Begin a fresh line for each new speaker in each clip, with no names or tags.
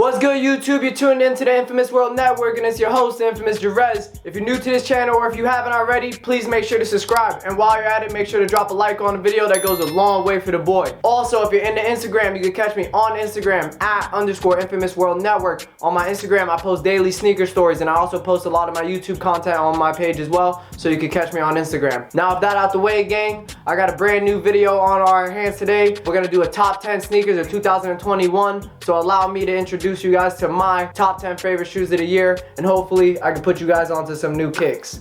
What's good, YouTube? You're tuned in to the Infamous World Network, and it's your host, the Infamous Jerez. If you're new to this channel, or if you haven't already, please make sure to subscribe. And while you're at it, make sure to drop a like on the video. That goes a long way for the boy. Also, if you're into Instagram, you can catch me on Instagram @_InfamousWorldNetwork. On my Instagram, I post daily sneaker stories, and I also post a lot of my YouTube content on my page as well, so you can catch me on Instagram. Now, with that out the way, gang, I got a brand new video on our hands today. We're gonna do a top 10 sneakers of 2021. So allow me to introduce you guys to my top 10 favorite shoes of the year, and hopefully I can put you guys onto some new kicks.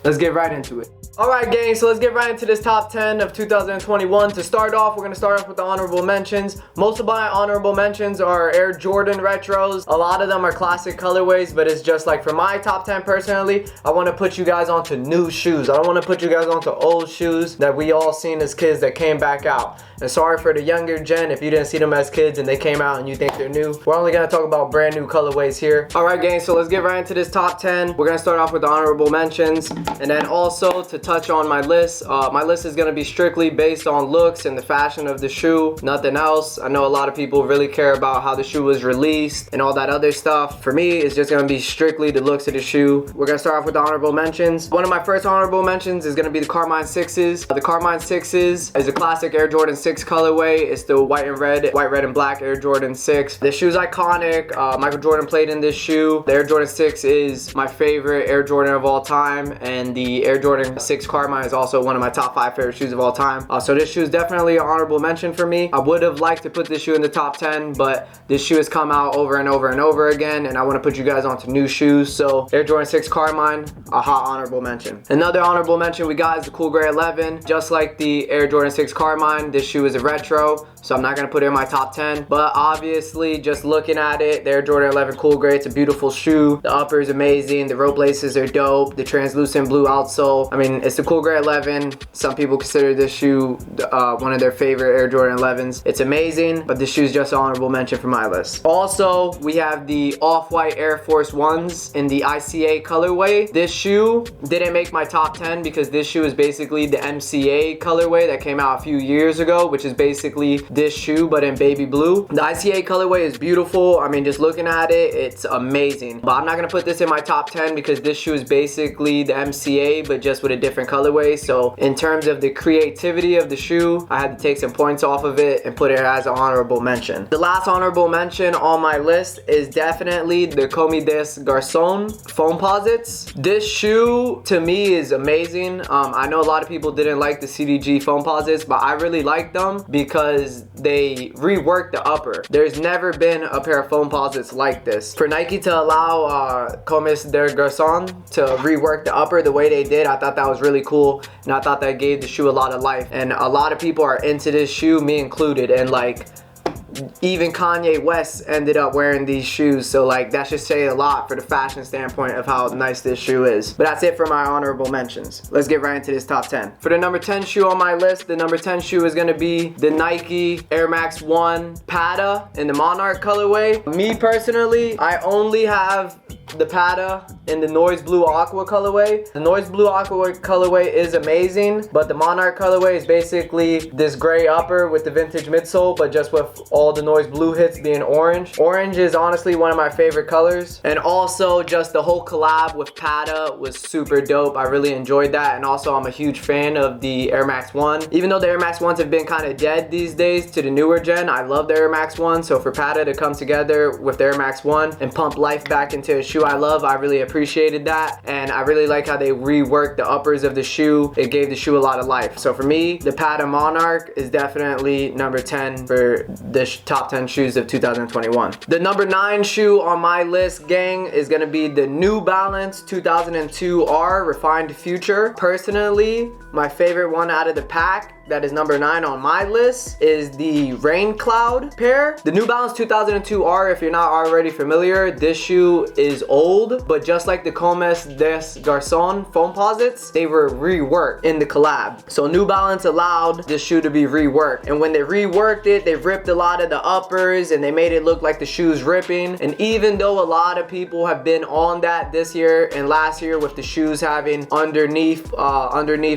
Let's get right into it. Alright, gang, so let's get right into this top 10 of 2021. To start off, we're going to start off with the honorable mentions. Most of my honorable mentions are Air Jordan retros. A lot of them are classic colorways, but it's just like for my top 10 personally, I want to put you guys onto new shoes. I don't want to put you guys onto old shoes that we all seen as kids that came back out. And sorry for the younger gen if you didn't see them as kids and they came out and you think they're new. We're only going to talk about brand new colorways here. Alright, gang, so let's get right into this top 10. We're going to start off with the honorable mentions, and then also to touch on my list. My list is going to be strictly based on looks and the fashion of the shoe, nothing else. I know a lot of people really care about how the shoe was released and all that other stuff. For me, it's just going to be strictly the looks of the shoe. We're going to start off with the honorable mentions. One of my first honorable mentions is going to be the Carmine 6s. The Carmine 6s is a classic Air Jordan 6 colorway. It's the white, red, and black Air Jordan 6. This shoe is iconic. Michael Jordan played in this shoe. The Air Jordan 6 is my favorite Air Jordan of all time, and the Air Jordan 6 Carmine is also one of my top 5 favorite shoes of all time. So this shoe is definitely an honorable mention for me. I would have liked to put this shoe in the top 10, but this shoe has come out over and over and over again, and I want to put you guys onto new shoes. So Air Jordan 6 Carmine, a hot honorable mention. Another honorable mention we got is the Cool Gray 11. Just like the Air Jordan 6 Carmine, this shoe is a retro, so I'm not going to put it in my top 10, but obviously just looking at it, the Air Jordan 11 Cool Gray, it's a beautiful shoe. The upper is amazing, the rope laces are dope, the translucent blue outsole. I mean, it's the Cool Gray 11. Some people consider this shoe one of their favorite Air Jordan 11s. It's amazing, but this shoe is just an honorable mention for my list. Also, we have the off-white Air Force Ones in the ICA colorway. This shoe didn't make my top 10 because this shoe is basically the MCA colorway that came out a few years ago, which is basically this shoe but in baby blue. The ICA colorway is beautiful. I mean, just looking at it, it's amazing. But I'm not gonna put this in my top 10 because this shoe is basically the MCA but just with a different colorway. So in terms of the creativity of the shoe, I had to take some points off of it and put it as an honorable mention. The last honorable mention on my list is definitely the Comme des Garçons Foamposites. This shoe to me is amazing. I know a lot of people didn't like the CDG Foamposites, but I really like them because they reworked the upper. There's never been a pair of Foamposites like this. For Nike to allow Comme des Garçons to rework the upper the way they did, I thought that was really cool, and I thought that gave the shoe a lot of life. And a lot of people are into this shoe, me included, and like even Kanye West ended up wearing these shoes, so like that should say a lot for the fashion standpoint of how nice this shoe is. But that's it for my honorable mentions. Let's get right into this top 10. For the number 10 shoe on my list, the number 10 shoe is going to be the Nike Air Max 1 Pata in the Monarch colorway. Me personally, I only have the Pata in the Noise Blue Aqua colorway. The Noise Blue Aqua colorway is amazing, but the Monarch colorway is basically this gray upper with the vintage midsole, but just with all the Noise Blue hits being orange. Orange is honestly one of my favorite colors, and also just the whole collab with Pata was super dope. I really enjoyed that, and also I'm a huge fan of the Air Max 1. Even though the Air Max 1s have been kind of dead these days to the newer gen, I love the Air Max 1, so for Pata to come together with the Air Max 1 and pump life back into a shoe I love, I really appreciated that, and I really like how they reworked the uppers of the shoe. It gave the shoe a lot of life. So for me, the Pata Monarch is definitely number 10 for the top 10 shoes of 2021. The number 9 shoe on my list, gang, is gonna be the New Balance 2002 R Refined Future. Personally, my favorite one out of the pack that is number 9 on my list is the Rain Cloud pair. The New Balance 2002 R, if you're not already familiar, this shoe is old, but just like the Comme des Garçons Foamposites, they were reworked in the collab. So New Balance allowed this shoe to be reworked, and when they reworked it, they ripped a lot of the uppers and they made it look like the shoe's ripping. And even though a lot of people have been on that this year and last year with the shoes having underneath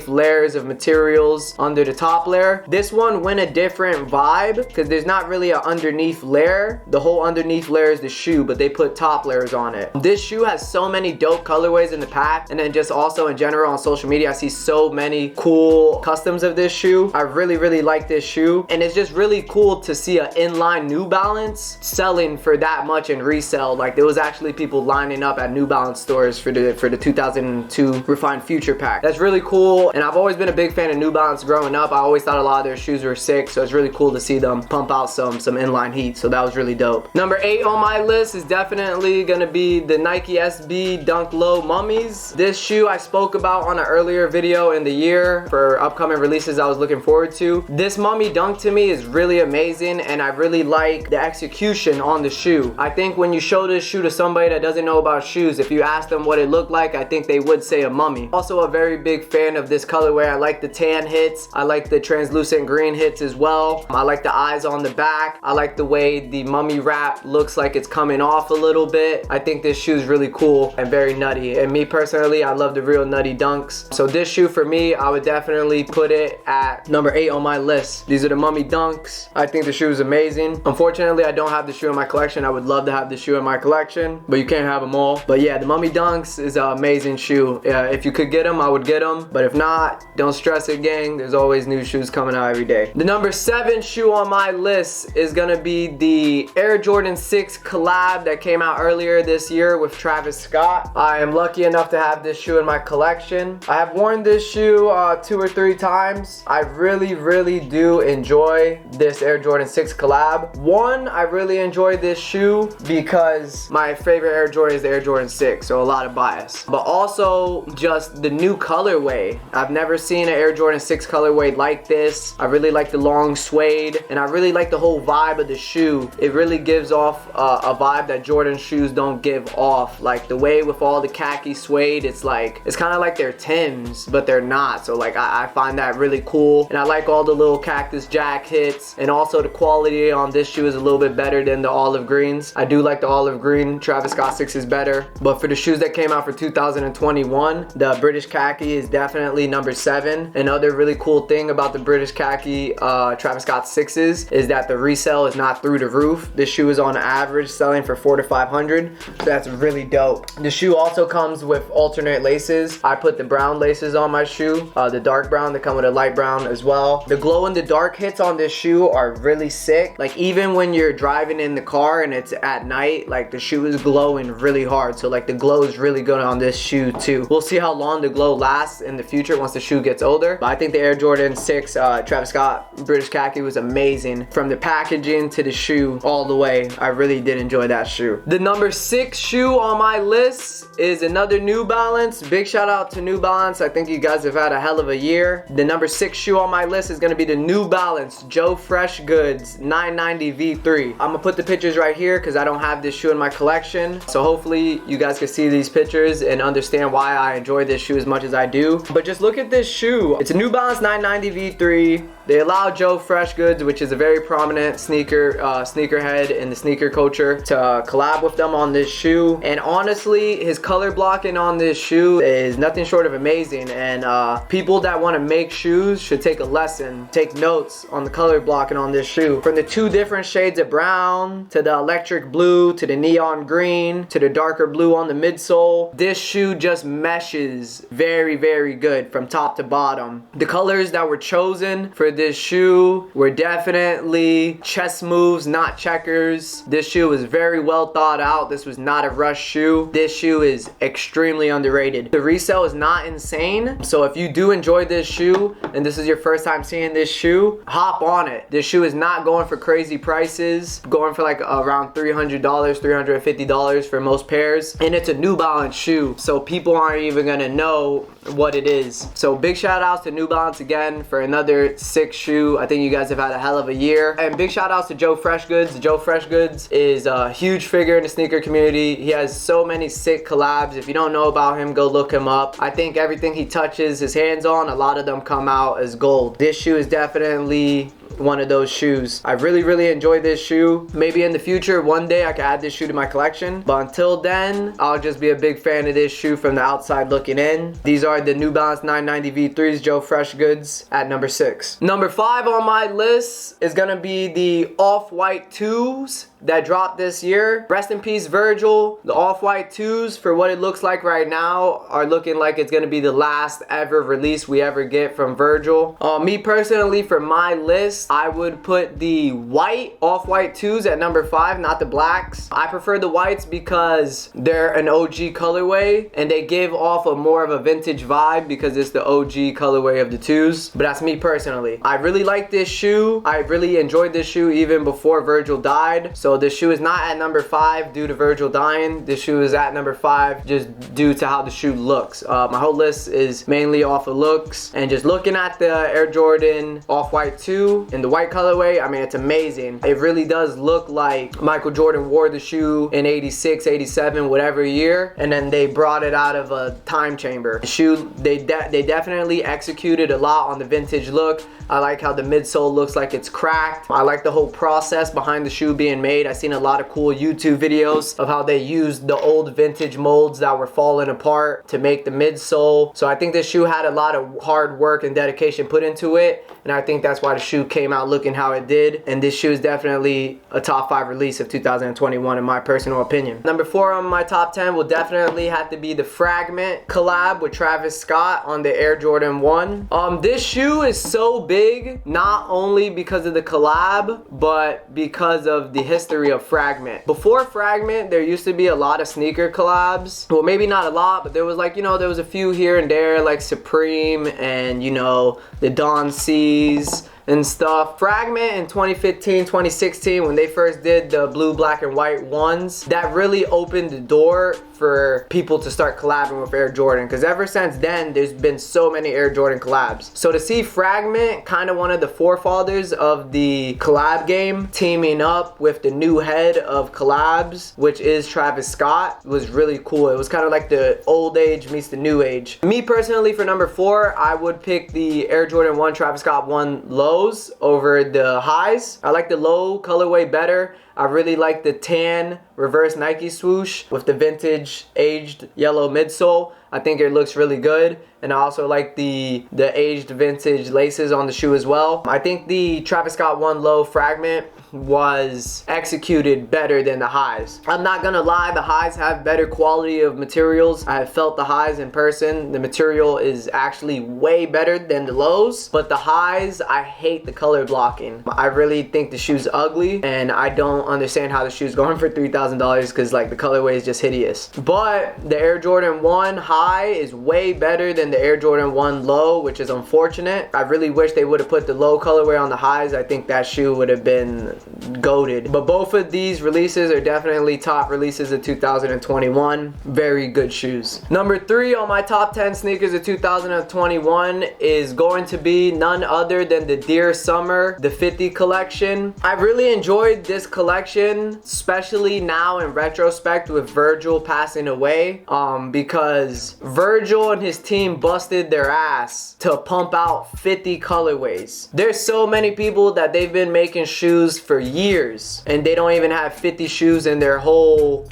layers of materials under the top layer. This one went a different vibe because there's not really an underneath layer. The whole underneath layer is the shoe, but they put top layers on it. This shoe has so many dope colorways in the pack, and then just also in general on social media, I see so many cool customs of this shoe. I really like this shoe, and it's just really cool to see an inline New Balance selling for that much in resale. Like, there was actually people lining up at New Balance stores for the 2002 Refined Future pack. That's really cool, and I've always been a big fan of New Balance growing up. I always thought a lot of their shoes were sick, so it's really cool to see them pump out some inline heat, so that was really dope. Number 8 on my list is definitely gonna be the Nike SB Dunk Low Mummies. This shoe I spoke about on an earlier video in the year for upcoming releases I was looking forward to. This Mummy Dunk to me is really amazing, and I really like the execution on the shoe. I think when you show this shoe to somebody that doesn't know about shoes, if you ask them what it looked like, I think they would say a mummy. Also a very big fan of this colorway. I like the tan hits. I like the translucent green hits as well. I like the eyes on the back. I like the way the mummy wrap looks like it's coming off a little bit. I think this shoe is really cool and very nutty. And me personally, I love the real nutty dunks. So this shoe for me, I would definitely put it at number 8 on my list. These are the Mummy Dunks. I think the shoe is amazing. Unfortunately, I don't have the shoe in my collection. I would love to have the shoe in my collection, but you can't have them all. But yeah, the Mummy Dunks is an amazing shoe. If you could get them, I would get them. But if not, don't stress it, gang. There's always new shoes coming out every day. The number 7 shoe on my list is gonna be the Air Jordan 6 collab that came out earlier this year with Travis Scott. I am lucky enough to have this shoe in my collection. I have worn this shoe 2 or 3 times. I really do enjoy this Air Jordan 6 collab. One, I really enjoy this shoe because my favorite Air Jordan is the Air Jordan 6, so a lot of bias. But also just the new colorway. I've never seen an Air Jordan 6 colorway like this. I really like the long suede, and I really like the whole vibe of the shoe. It really gives off a vibe that Jordan shoes don't give off. Like the way with all the khaki suede, it's kind of like they're Timbs, but they're not. So like I find that really cool, and I like all the little Cactus Jack hits, and also the quality on this shoe is a little bit better than the olive greens. I do like the olive green. Travis Scott 6 is better, but for the shoes that came out for 2021, the British khaki is definitely number 7. Another really cool thing about the British khaki Travis Scott 6s is that the resale is not through the roof. This shoe is on average selling for $400 to $500. So that's really dope. The shoe also comes with alternate laces. I put the brown laces on my shoe, the dark brown. They come with a light brown as well. The glow in the dark hits on this shoe are really sick. Like even when you're driving in the car and it's at night, like the shoe is glowing really hard. So like the glow is really good on this shoe too. We'll see how long the glow lasts in the future once the shoe gets older. But I think the Air Jordan 6 Travis Scott British khaki was amazing. From the packaging to the shoe all the way. I really did enjoy that shoe. The number 6 shoe on my list is another New Balance. Big shout out to New Balance. I think you guys have had a hell of a year. The number 6 shoe on my list is gonna be the New Balance Joe Fresh Goods 990 V3. I'm gonna put the pictures right here because I don't have this shoe in my collection. So hopefully you guys can see these pictures and understand why I enjoy this shoe as much as I do. But just look at this shoe. It's a New Balance 990 V3. They allow Joe Fresh Goods, which is a very prominent sneakerhead in the sneaker culture, to collab with them on this shoe. And honestly, his color blocking on this shoe is nothing short of amazing. And people that want to make shoes should take a lesson, take notes on the color blocking on this shoe. From the 2 different shades of brown, to the electric blue, to the neon green, to the darker blue on the midsole, this shoe just meshes very good from top to bottom. The colors that were chosen for this shoe were definitely chess moves, not checkers. This shoe was very well thought out. This was not a rush shoe. This shoe is extremely underrated. The resale is not insane, so if you do enjoy this shoe and this is your first time seeing this shoe, hop on it. This shoe is not going for crazy prices, going for like around $300, $350 for most pairs, and it's a New Balance shoe, so people aren't even gonna know what it is. So big shout outs to New Balance again for another 6 shoe. I think you guys have had a hell of a year. And big shout outs to Joe Fresh Goods. Joe Fresh Goods is a huge figure in the sneaker community. He has so many sick collabs. If you don't know about him, go look him up. I think everything he touches his hands on, a lot of them come out as gold. This shoe is definitely one of those shoes. I really enjoyed this shoe. Maybe in the future, one day I can add this shoe to my collection. But until then, I'll just be a big fan of this shoe from the outside looking in. These are the New Balance 990 V3s, Joe Fresh Goods, at number 6. Number 5 on my list is gonna be the Off-White 2s that dropped this year. Rest in peace, Virgil. The Off-White 2s, for what it looks like right now, are looking like it's gonna be the last ever release we ever get from Virgil. Me personally, for my list, I would put the white Off-White 2s at number 5, not the blacks. I prefer the whites because they're an OG colorway and they give off a more of a vintage vibe because it's the OG colorway of the 2s. But that's me personally. I really like this shoe. I really enjoyed this shoe even before Virgil died. So this shoe is not at number 5 due to Virgil dying. This shoe is at number 5 just due to how the shoe looks. My whole list is mainly off of looks, and just looking at the Air Jordan Off-White 2 in the white colorway, I mean, it's amazing. It really does look like Michael Jordan wore the shoe in 86, 87, whatever year, and then they brought it out of a time chamber. The shoe, they definitely executed a lot on the vintage look. I like how the midsole looks like it's cracked. I like the whole process behind the shoe being made. I've seen a lot of cool YouTube videos of how they used the old vintage molds that were falling apart to make the midsole. So I think this shoe had a lot of hard work and dedication put into it, and I think that's why the shoe came out looking how it did. And this shoe is definitely a top 5 release of 2021 in my personal opinion. Number 4 on my top 10 will definitely have to be the Fragment collab with Travis Scott on the Air Jordan 1. This shoe is so big, not only because of the collab, but because of the history of Fragment. Before Fragment, there used to be a lot of sneaker collabs. Well, maybe not a lot, but there was like, you know, there was a few here and there, like Supreme and, you know, the Don C's and stuff. Fragment in 2015, 2016, when they first did the blue, black, and white ones, that really opened the door for people to start collabing with Air Jordan, because ever since then, there's been so many Air Jordan collabs. So to see Fragment, kind of one of the forefathers of the collab game, teaming up with the new head of collabs, which is Travis Scott, was really cool. It was kind of like the old age meets the new age. Me personally, for number 4, I would pick the Air Jordan 1 Travis Scott 1 lows over the highs. I like the low colorway better. I really like the tan reverse Nike swoosh with the vintage aged yellow midsole. I think it looks really good. And I also like the aged vintage laces on the shoe as well. I think the Travis Scott 1 low Fragment was executed better than the highs. I'm not gonna lie, the highs have better quality of materials. I have felt the highs in person. The material is actually way better than the lows, but the highs, I hate the color blocking. I really think the shoe's ugly, and I don't understand how the shoe's going for $3,000 because like the colorway is just hideous. But the Air Jordan 1 high is way better than the Air Jordan 1 low, which is unfortunate. I really wish they would have put the low colorway on the highs. I think that shoe would have been goated. But both of these releases are definitely top releases of 2021. Very good shoes. Number 3 on my top 10 sneakers of 2021 is going to be none other than the Dear Summer, the 50 collection. I really enjoyed this collection, especially now in retrospect with Virgil passing away, because Virgil and his team busted their ass to pump out 50 colorways. There's so many people that they've been making shoes for years and they don't even have 50 shoes in their whole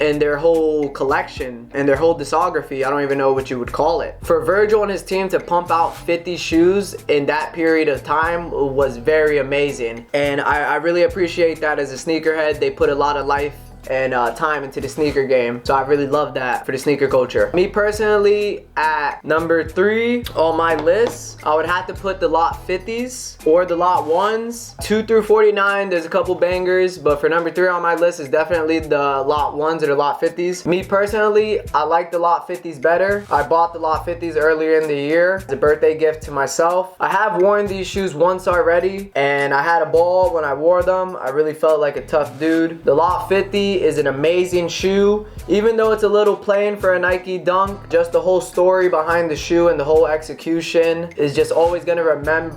collection and their whole discography. I don't even know what you would call it. For Virgil and his team to pump out 50 shoes in that period of time was very amazing, and I really appreciate that. As a sneakerhead, they put a lot of life and time into the sneaker game, so I really love that for the sneaker culture. Me personally, at number 3 on my list, I would have to put the lot 50s or the lot 1s. 2 through 49, there's a couple bangers, but for number 3 on my list is definitely the lot 1s or the lot 50s. Me personally, I like the lot 50s better. I bought the lot 50s earlier in the year as a birthday gift to myself. I have worn these shoes once already and I had a ball when I wore them. I really felt like a tough dude. The lot 50s 50 is an amazing shoe. Even though it's a little plain for a Nike Dunk, just the whole story behind the shoe and the whole execution is just always gonna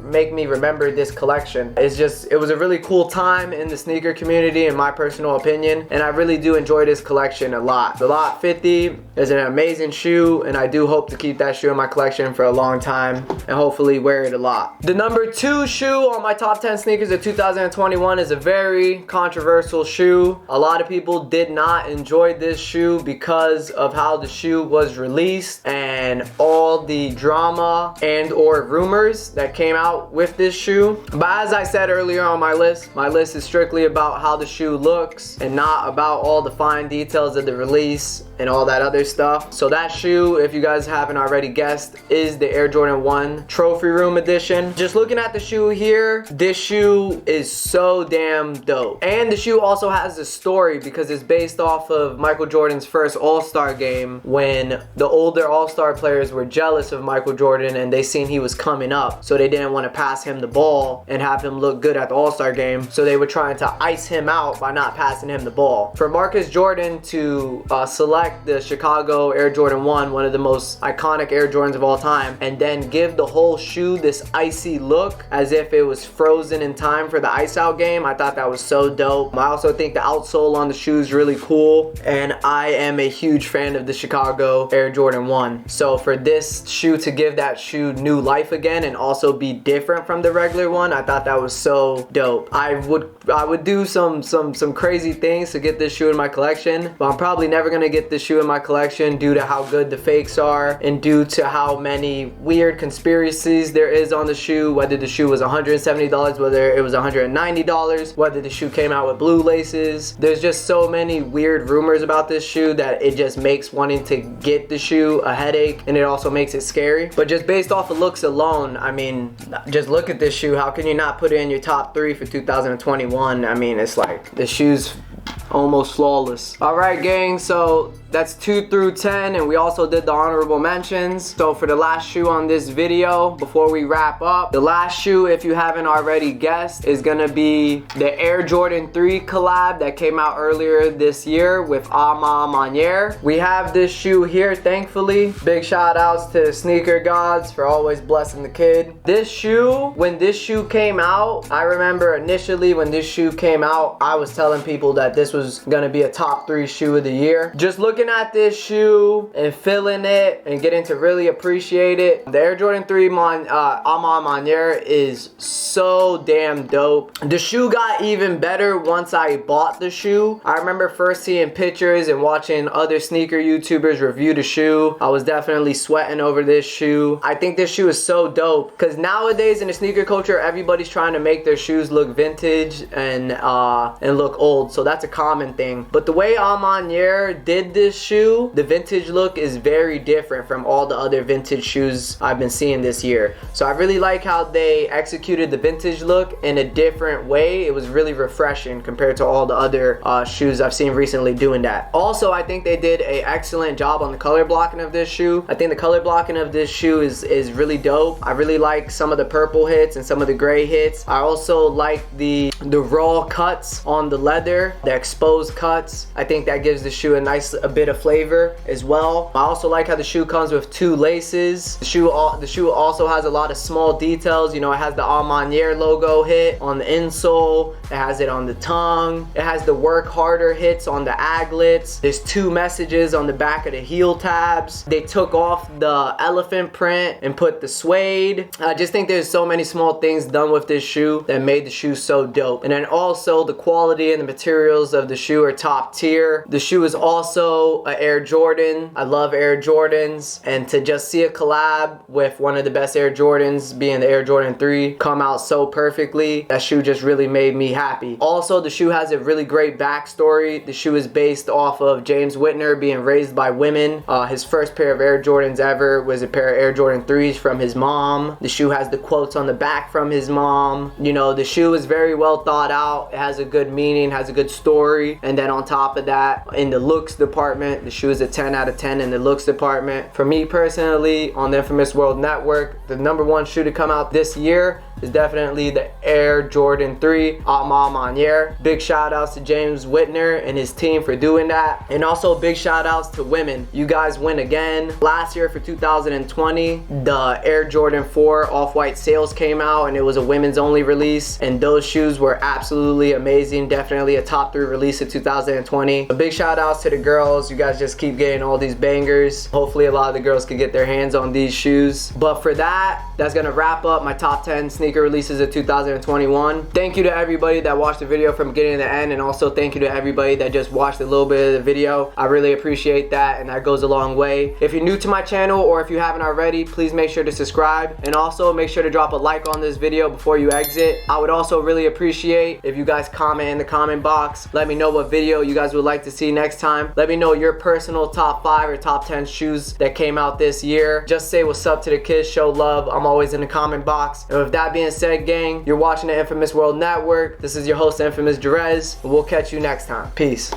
make me remember this collection. It was a really cool time in the sneaker community in my personal opinion, and I really do enjoy this collection a lot. The Lot 50 is an amazing shoe, and I do hope to keep that shoe in my collection for a long time and hopefully wear it a lot. The number 2 shoe on my top 10 sneakers of 2021 is a very controversial shoe. A lot of people did not enjoy this shoe because of how the shoe was released and all the drama and or rumors that came out with this shoe. But as I said earlier on my list is strictly about how the shoe looks and not about all the fine details of the release and all that other stuff. So that shoe, if you guys haven't already guessed, is the Air Jordan 1 Trophy Room Edition. Just looking at the shoe here, this shoe is so damn dope. And the shoe also has a story because it's based off of Michael Jordan's first All-Star game when the older All-Star players were jealous of Michael Jordan and they seen he was coming up, so they didn't want to pass him the ball and have him look good at the All-Star game, so they were trying to ice him out by not passing him the ball. For Marcus Jordan to select the Chicago Air Jordan 1, one of the most iconic Air Jordans of all time, and then give the whole shoe this icy look as if it was frozen in time for the ice out game, I thought that was so dope. I also think the outsole on the shoe is really cool, and I am a huge fan of the Chicago Air Jordan 1. So for this shoe to give that shoe new life again and also be different from the regular one, I thought that was so dope. I would do some crazy things to get this shoe in my collection, but I'm probably never gonna get this shoe in my collection due to how good the fakes are and due to how many weird conspiracies there is on the shoe, whether the shoe was $170, whether it was $190, whether the shoe came out with blue laces. There's just so many weird rumors about this shoe that it just makes wanting to get the shoe a headache, and it also makes it scary. But just based off of looks alone, I mean, just look at this shoe. How can you not put it in your top 3 for 2021? I mean, it's like the shoe's almost flawless. All right, gang, so that's 2 through 10, and we also did the honorable mentions. So for the last shoe on this video, before we wrap up, the last shoe, if you haven't already guessed, is gonna be the Air Jordan 3 collab that came out earlier this year with Ama Maniere. We have this shoe here, thankfully. Big shout outs to Sneaker Gods for always blessing the kid. This shoe, when this shoe came out, I remember initially when this shoe came out, I was telling people that this was gonna be a top 3 shoe of the year. Just looking at this shoe and feeling it and getting to really appreciate it, the Air Jordan 3 Ama Maniere is so damn dope. The shoe got even better once I bought the shoe. I remember first seeing pictures and watching other sneaker YouTubers review the shoe. I was definitely sweating over this shoe. I think this shoe is so dope because nowadays in the sneaker culture, everybody's trying to make their shoes look vintage and look old, so that's a common thing. But the way Ama Maniere did this shoe, the vintage look is very different from all the other vintage shoes I've been seeing this year. So I really like how they executed the vintage look in a different way. It was really refreshing compared to all the other shoes I've seen recently doing that. Also, I think they did an excellent job on the color blocking of this shoe. I think the color blocking of this shoe is really dope. I really like some of the purple hits and some of the gray hits. I also like the raw cuts on the leather, the exposed cuts. I think that gives the shoe a bit of flavor as well. I also like how the shoe comes with 2 laces. The shoe also has a lot of small details. You know, it has the Ama Maniere logo hit on the insole. It has it on the tongue. It has the work harder hits on the aglets. There's 2 messages on the back of the heel tabs. They took off the elephant print and put the suede. I just think there's so many small things done with this shoe that made the shoe so dope. And then also the quality and the materials of the shoe are top tier. The shoe is also an Air Jordan. I love Air Jordans, and to just see a collab with one of the best Air Jordans being the Air Jordan 3 come out so perfectly, that shoe just really made me happy. Also, the shoe has a really great backstory. The shoe is based off of James Whitner being raised by women. His first pair of Air Jordans ever was a pair of Air Jordan 3s from his mom. The shoe has the quotes on the back from his mom. You know, the shoe is very well thought out. It has a good meaning, has a good story, and then on top of that, in the looks department, the shoe is a 10 out of 10 in the looks department. For me personally, on the Infamous World Network, the #1 shoe to come out this year is definitely the Air Jordan 3 Alma Maniere. Big shout outs to James Whitner and his team for doing that. And also big shout outs to women. You guys win again. Last year for 2020, the Air Jordan 4 Off-White sales came out and it was a women's only release, and those shoes were absolutely amazing. Definitely a top 3 release of 2020. A big shout outs to the girls. You guys just keep getting all these bangers. Hopefully a lot of the girls can get their hands on these shoes. But for that's gonna wrap up my top 10 sneaker releases of 2021. Thank you to everybody that watched the video from beginning to the end, and also thank you to everybody that just watched a little bit of the video. I really appreciate that, and that goes a long way. If you're new to my channel or if you haven't already, please make sure to subscribe, and also make sure to drop a like on this video before you exit. I would also really appreciate if you guys comment in the comment box. Let me know what video you guys would like to see next time. Let me know your personal top 5 or top 10 shoes that came out this year. Just say what's up to the kids, show love. I'm always in the comment box. And with that being said, gang, you're watching the Infamous World Network. This is your host, Infamous Jerez. We'll catch you next time. Peace.